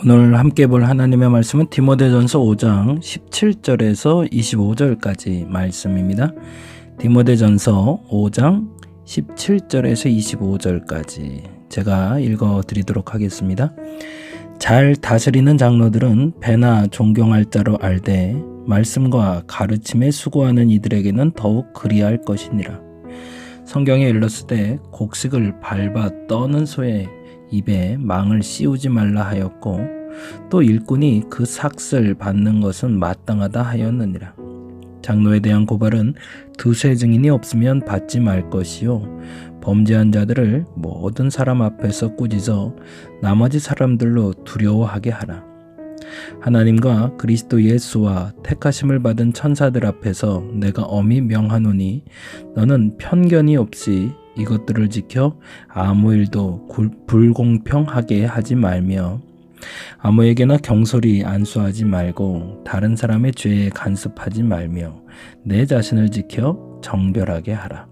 오늘 함께 볼 하나님의 말씀은 디모데전서 5장 17절에서 25절까지 말씀입니다. 디모데전서 5장 17절에서 25절까지 제가 읽어드리도록 하겠습니다. 잘 다스리는 장로들은 배나 존경할 자로 알되 말씀과 가르침에 수고하는 이들에게는 더욱 그리할 것이니라. 성경에 일렀으되 곡식을 밟아 떠는 소의 입에 망을 씌우지 말라 하였고 또 일꾼이 그 삭슬 받는 것은 마땅하다 하였느니라. 장로에 대한 고발은 두세 증인이 없으면 받지 말 것이요 범죄한 자들을 모든 사람 앞에서 꾸짖어 나머지 사람들로 두려워하게 하라. 하나님과 그리스도 예수와 택하심을 받은 천사들 앞에서 내가 엄히 명하노니 너는 편견이 없이 이것들을 지켜 아무 일도 불공평하게 하지 말며 아무에게나 경솔히 안수하지 말고 다른 사람의 죄에 간섭하지 말며 내 자신을 지켜 정결하게 하라.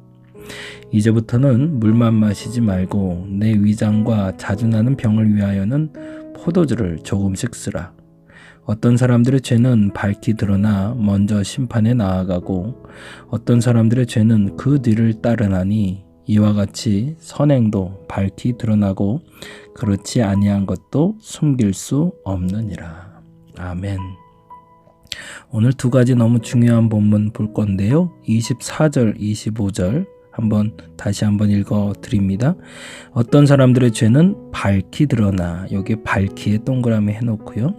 이제부터는 물만 마시지 말고 내 위장과 자주 나는 병을 위하여는 포도주를 조금씩 쓰라. 어떤 사람들의 죄는 밝히 드러나 먼저 심판에 나아가고 어떤 사람들의 죄는 그 뒤를 따르나니 이와 같이 선행도 밝히 드러나고 그렇지 아니한 것도 숨길 수 없느니라. 아멘. 오늘 두 가지 너무 중요한 본문 볼 건데요. 24절, 25절 다시 한번 읽어 드립니다. 어떤 사람들의 죄는 밝히 드러나, 여기 밝히에 동그라미 해놓고요.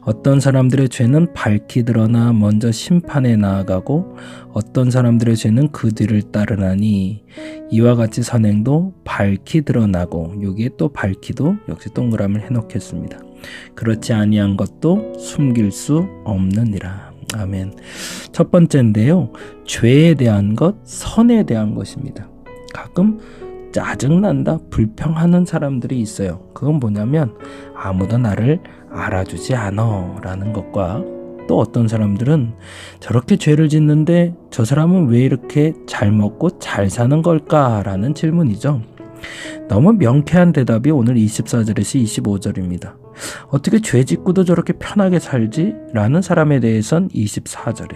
어떤 사람들의 죄는 밝히 드러나 먼저 심판에 나아가고 어떤 사람들의 죄는 그 뒤를 따르나니 이와 같이 선행도 밝히 드러나고, 여기에 또 밝히도 역시 동그라미를 해놓겠습니다. 그렇지 아니한 것도 숨길 수 없느니라. 아멘. 첫 번째인데요. 죄에 대한 것, 선에 대한 것입니다. 가끔 짜증난다, 불평하는 사람들이 있어요. 그건 뭐냐면 아무도 나를 알아주지 않아 라는 것과 또 어떤 사람들은 저렇게 죄를 짓는데 저 사람은 왜 이렇게 잘 먹고 잘 사는 걸까? 라는 질문이죠. 너무 명쾌한 대답이 오늘 24절에서 25절입니다. 어떻게 죄 짓고도 저렇게 편하게 살지? 라는 사람에 대해선 24절에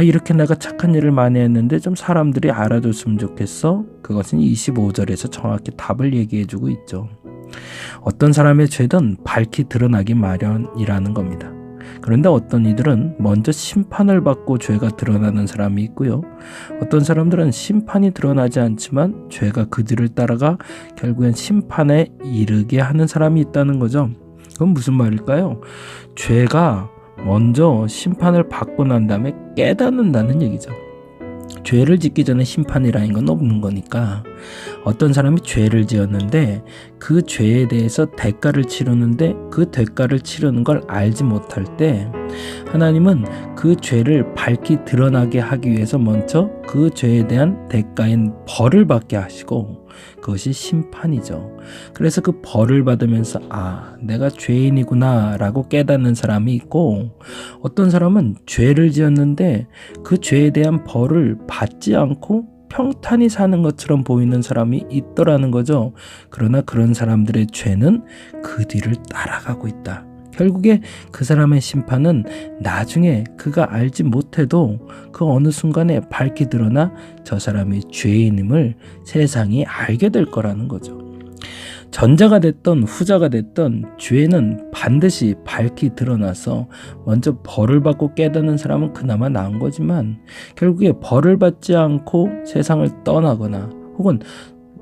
이렇게 내가 착한 일을 많이 했는데 좀 사람들이 알아줬으면 좋겠어? 그것은 25절에서 정확히 답을 얘기해주고 있죠. 어떤 사람의 죄든 밝히 드러나기 마련이라는 겁니다. 그런데 어떤 이들은 먼저 심판을 받고 죄가 드러나는 사람이 있고요. 어떤 사람들은 심판이 드러나지 않지만 죄가 그 뒤를 따라가 결국엔 심판에 이르게 하는 사람이 있다는 거죠. 그건 무슨 말일까요? 죄가 먼저 심판을 받고 난 다음에 깨닫는다는 얘기죠. 죄를 짓기 전에 심판이라는 건 없는 거니까 어떤 사람이 죄를 지었는데 그 죄에 대해서 대가를 치르는데 그 대가를 치르는 걸 알지 못할 때 하나님은 그 죄를 밝히 드러나게 하기 위해서 먼저 그 죄에 대한 대가인 벌을 받게 하시고 그것이 심판이죠. 그래서 그 벌을 받으면서 내가 죄인이구나 라고 깨닫는 사람이 있고 어떤 사람은 죄를 지었는데 그 죄에 대한 벌을 받지 않고 평탄히 사는 것처럼 보이는 사람이 있더라는 거죠. 그러나 그런 사람들의 죄는 그 뒤를 따라가고 있다. 결국에 그 사람의 심판은 나중에 그가 알지 못해도 그 어느 순간에 밝히 드러나 저 사람이 죄인임을 세상이 알게 될 거라는 거죠. 전자가 됐던 후자가 됐던 죄는 반드시 밝히 드러나서 먼저 벌을 받고 깨닫는 사람은 그나마 나은 거지만 결국에 벌을 받지 않고 세상을 떠나거나 혹은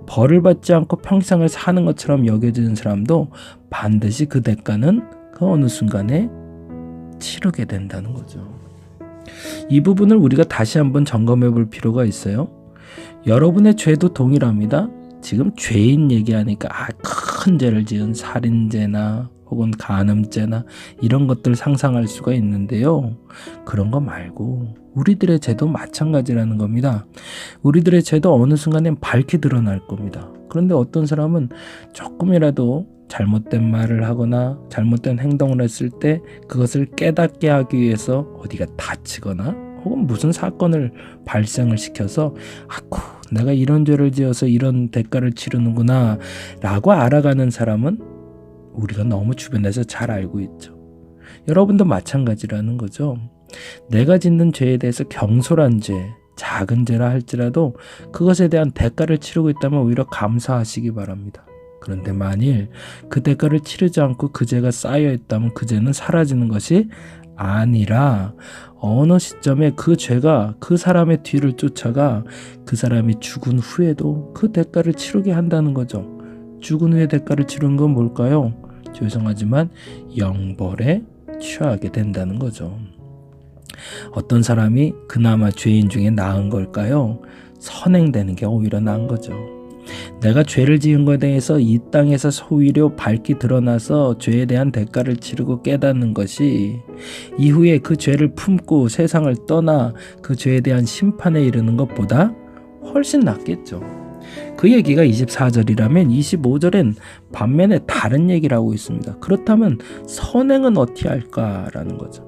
벌을 받지 않고 평생을 사는 것처럼 여겨지는 사람도 반드시 그 대가는 그 어느 순간에 치르게 된다는 거죠. 이 부분을 우리가 다시 한번 점검해 볼 필요가 있어요. 여러분의 죄도 동일합니다. 지금 죄인 얘기하니까 큰 죄를 지은 살인죄나 혹은 간음죄나 이런 것들 상상할 수가 있는데요. 그런 거 말고 우리들의 죄도 마찬가지라는 겁니다. 우리들의 죄도 어느 순간엔 밝히 드러날 겁니다. 그런데 어떤 사람은 조금이라도 잘못된 말을 하거나 잘못된 행동을 했을 때 그것을 깨닫게 하기 위해서 어디가 다치거나 혹은 무슨 사건을 발생을 시켜서 내가 이런 죄를 지어서 이런 대가를 치르는구나 라고 알아가는 사람은 우리가 너무 주변에서 잘 알고 있죠. 여러분도 마찬가지라는 거죠. 내가 짓는 죄에 대해서 경솔한 죄, 작은 죄라 할지라도 그것에 대한 대가를 치르고 있다면 오히려 감사하시기 바랍니다. 그런데 만일 그 대가를 치르지 않고 그 죄가 쌓여 있다면 그 죄는 사라지는 것이 아니라 어느 시점에 그 죄가 그 사람의 뒤를 쫓아가 그 사람이 죽은 후에도 그 대가를 치르게 한다는 거죠. 죽은 후에 대가를 치르는 건 뭘까요? 죄송하지만 영벌에 취하게 된다는 거죠. 어떤 사람이 그나마 죄인 중에 나은 걸까요? 선행되는 게 오히려 나은 거죠. 내가 죄를 지은 것에 대해서 이 땅에서 소위로 밝히 드러나서 죄에 대한 대가를 치르고 깨닫는 것이 이후에 그 죄를 품고 세상을 떠나 그 죄에 대한 심판에 이르는 것보다 훨씬 낫겠죠. 그 얘기가 24절이라면 25절엔 반면에 다른 얘기를 하고 있습니다. 그렇다면 선행은 어떻게 할까라는 거죠.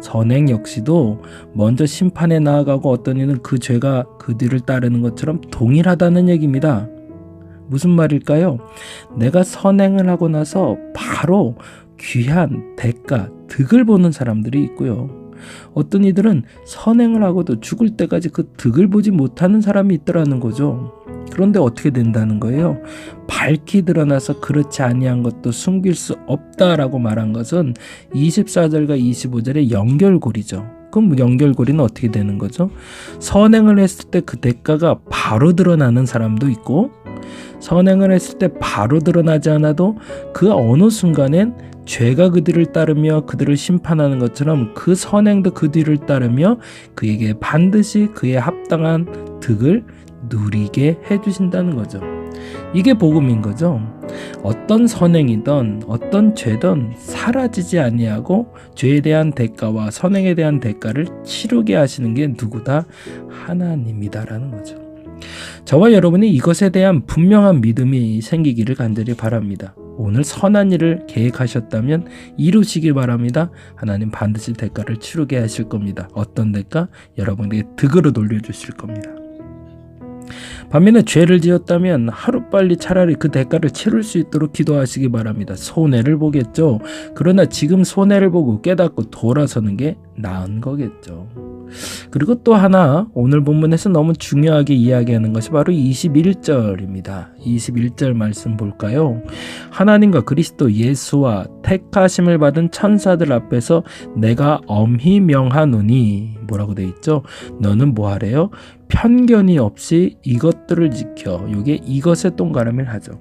선행 역시도 먼저 심판에 나아가고 어떤 이는 그 죄가 그 뒤를 따르는 것처럼 동일하다는 얘기입니다. 무슨 말일까요? 내가 선행을 하고 나서 바로 귀한 대가, 득을 보는 사람들이 있고요. 어떤 이들은 선행을 하고도 죽을 때까지 그 득을 보지 못하는 사람이 있더라는 거죠. 그런데 어떻게 된다는 거예요? 밝히 드러나서 그렇지 아니한 것도 숨길 수 없다라고 말한 것은 24절과 25절의 연결고리죠. 그럼 연결고리는 어떻게 되는 거죠? 선행을 했을 때 그 대가가 바로 드러나는 사람도 있고, 선행을 했을 때 바로 드러나지 않아도 그 어느 순간엔 죄가 그들을 따르며 그들을 심판하는 것처럼 그 선행도 그 뒤를 따르며 그에게 반드시 그에 합당한 득을 누리게 해주신다는 거죠. 이게 복음인 거죠. 어떤 선행이든 어떤 죄든 사라지지 아니하고 죄에 대한 대가와 선행에 대한 대가를 치르게 하시는 게 누구다? 하나님이다라는 거죠. 저와 여러분이 이것에 대한 분명한 믿음이 생기기를 간절히 바랍니다. 오늘 선한 일을 계획하셨다면 이루시길 바랍니다. 하나님 반드시 대가를 치르게 하실 겁니다. 어떤 대가? 여러분에게 득으로 돌려주실 겁니다. 반면에 죄를 지었다면 하루빨리 차라리 그 대가를 치를 수 있도록 기도하시기 바랍니다. 손해를 보겠죠. 그러나 지금 손해를 보고 깨닫고 돌아서는 게 나은 거겠죠. 그리고 또 하나 오늘 본문에서 너무 중요하게 이야기하는 것이 바로 21절입니다. 21절 말씀 볼까요? 하나님과 그리스도 예수와 택하심을 받은 천사들 앞에서 내가 엄히 명하노니 뭐라고 돼 있죠? 너는 뭐하래요? 편견이 없이 이것들을 지켜. 이게 이것에 동그라미를 하죠.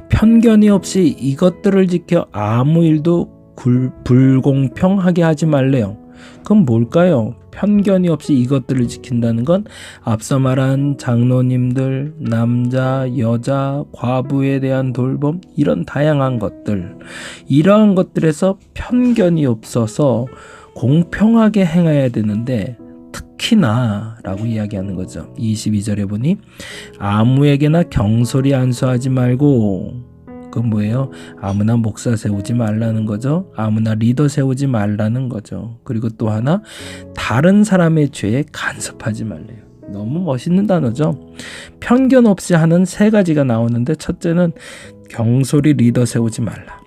편견이 없이 이것들을 지켜 아무 일도 불공평하게 하지 말래요. 그럼 뭘까요? 편견이 없이 이것들을 지킨다는 건 앞서 말한 장로님들, 남자, 여자, 과부에 대한 돌봄 이런 다양한 것들, 이러한 것들에서 편견이 없어서 공평하게 행해야 되는데 특히나 라고 이야기하는 거죠. 22절에 보니 아무에게나 경솔히 안수하지 말고, 그건 뭐예요? 아무나 목사 세우지 말라는 거죠. 아무나 리더 세우지 말라는 거죠. 그리고 또 하나, 다른 사람의 죄에 간섭하지 말래요. 너무 멋있는 단어죠. 편견 없이 하는 세 가지가 나오는데, 첫째는 경솔히 리더 세우지 말라.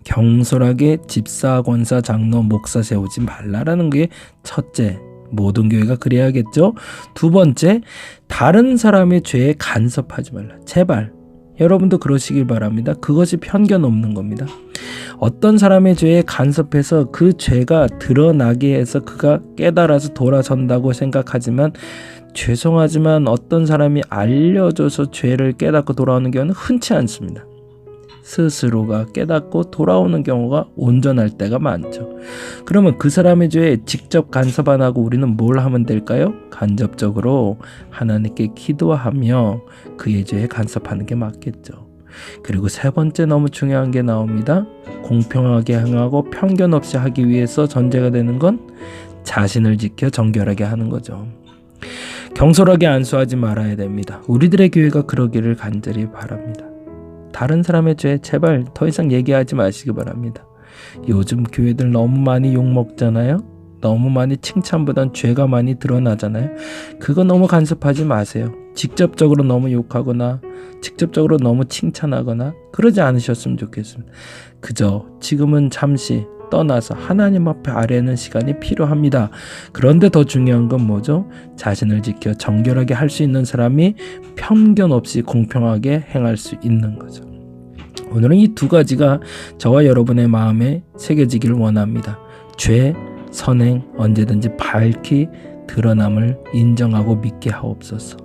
경솔하게 집사, 권사, 장로, 목사 세우지 말라라는 게 첫째. 모든 교회가 그래야겠죠. 두 번째, 다른 사람의 죄에 간섭하지 말라. 제발 여러분도 그러시길 바랍니다. 그것이 편견 없는 겁니다. 어떤 사람의 죄에 간섭해서 그 죄가 드러나게 해서 그가 깨달아서 돌아선다고 생각하지만, 죄송하지만 어떤 사람이 알려줘서 죄를 깨닫고 돌아오는 경우는 흔치 않습니다. 스스로가 깨닫고 돌아오는 경우가 온전할 때가 많죠. 그러면 그 사람의 죄에 직접 간섭 안 하고 우리는 뭘 하면 될까요? 간접적으로 하나님께 기도하며 그의 죄에 간섭하는 게 맞겠죠. 그리고 세 번째 너무 중요한 게 나옵니다. 공평하게 행하고 편견 없이 하기 위해서 전제가 되는 건 자신을 지켜 정결하게 하는 거죠. 경솔하게 안수하지 말아야 됩니다. 우리들의 교회가 그러기를 간절히 바랍니다. 다른 사람의 죄 제발 더 이상 얘기하지 마시기 바랍니다. 요즘 교회들 너무 많이 욕먹잖아요. 너무 많이 칭찬보단 죄가 많이 드러나잖아요. 그거 너무 간섭하지 마세요. 직접적으로 너무 욕하거나 직접적으로 너무 칭찬하거나 그러지 않으셨으면 좋겠습니다. 그저 지금은 잠시 떠나서 하나님 앞에 아뢰는 시간이 필요합니다. 그런데 더 중요한 건 뭐죠? 자신을 지켜 정결하게 할 수 있는 사람이 편견 없이 공평하게 행할 수 있는 거죠. 오늘은 이 두 가지가 저와 여러분의 마음에 새겨지기를 원합니다. 죄, 선행 언제든지 밝히 드러남을 인정하고 믿게 하옵소서.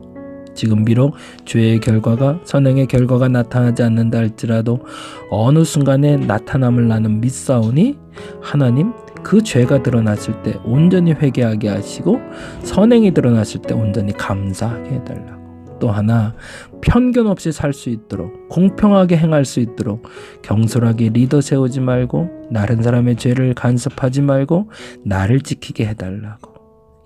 지금 비록 죄의 결과가 선행의 결과가 나타나지 않는다 할지라도 어느 순간에 나타남을 나는 믿사오니 하나님 그 죄가 드러났을 때 온전히 회개하게 하시고 선행이 드러났을 때 온전히 감사하게 해달라고. 또 하나 편견 없이 살 수 있도록 공평하게 행할 수 있도록 경솔하게 리더 세우지 말고 다른 사람의 죄를 간섭하지 말고 나를 지키게 해달라고.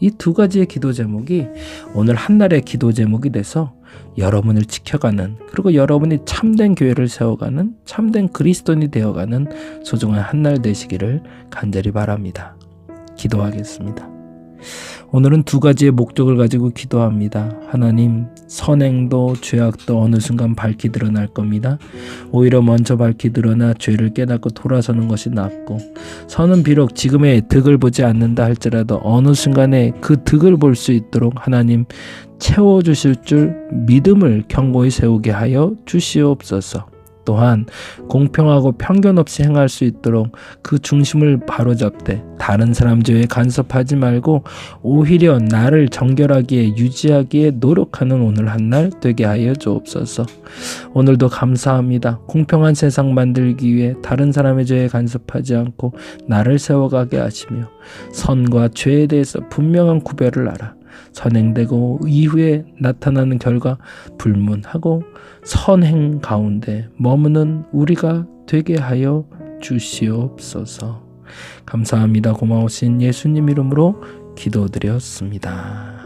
이 두 가지의 기도 제목이 오늘 한날의 기도 제목이 돼서 여러분을 지켜가는, 그리고 여러분이 참된 교회를 세워가는, 참된 그리스도인이 되어가는 소중한 한날 되시기를 간절히 바랍니다. 기도하겠습니다. 오늘은 두 가지의 목적을 가지고 기도합니다. 하나님, 선행도 죄악도 어느 순간 밝히 드러날 겁니다. 오히려 먼저 밝히 드러나 죄를 깨닫고 돌아서는 것이 낫고, 선은 비록 지금의 득을 보지 않는다 할지라도 어느 순간에 그 득을 볼 수 있도록 하나님 채워주실 줄 믿음을 견고히 세우게 하여 주시옵소서. 또한 공평하고 편견 없이 행할 수 있도록 그 중심을 바로잡되 다른 사람 죄에 간섭하지 말고 오히려 나를 정결하기에 유지하기에 노력하는 오늘 한날 되게 하여 주옵소서. 오늘도 감사합니다. 공평한 세상 만들기 위해 다른 사람의 죄에 간섭하지 않고 나를 세워가게 하시며 선과 죄에 대해서 분명한 구별을 알아 선행되고 이후에 나타나는 결과 불문하고 선행 가운데 머무는 우리가 되게 하여 주시옵소서. 감사합니다. 고마우신 예수님 이름으로 기도드렸습니다.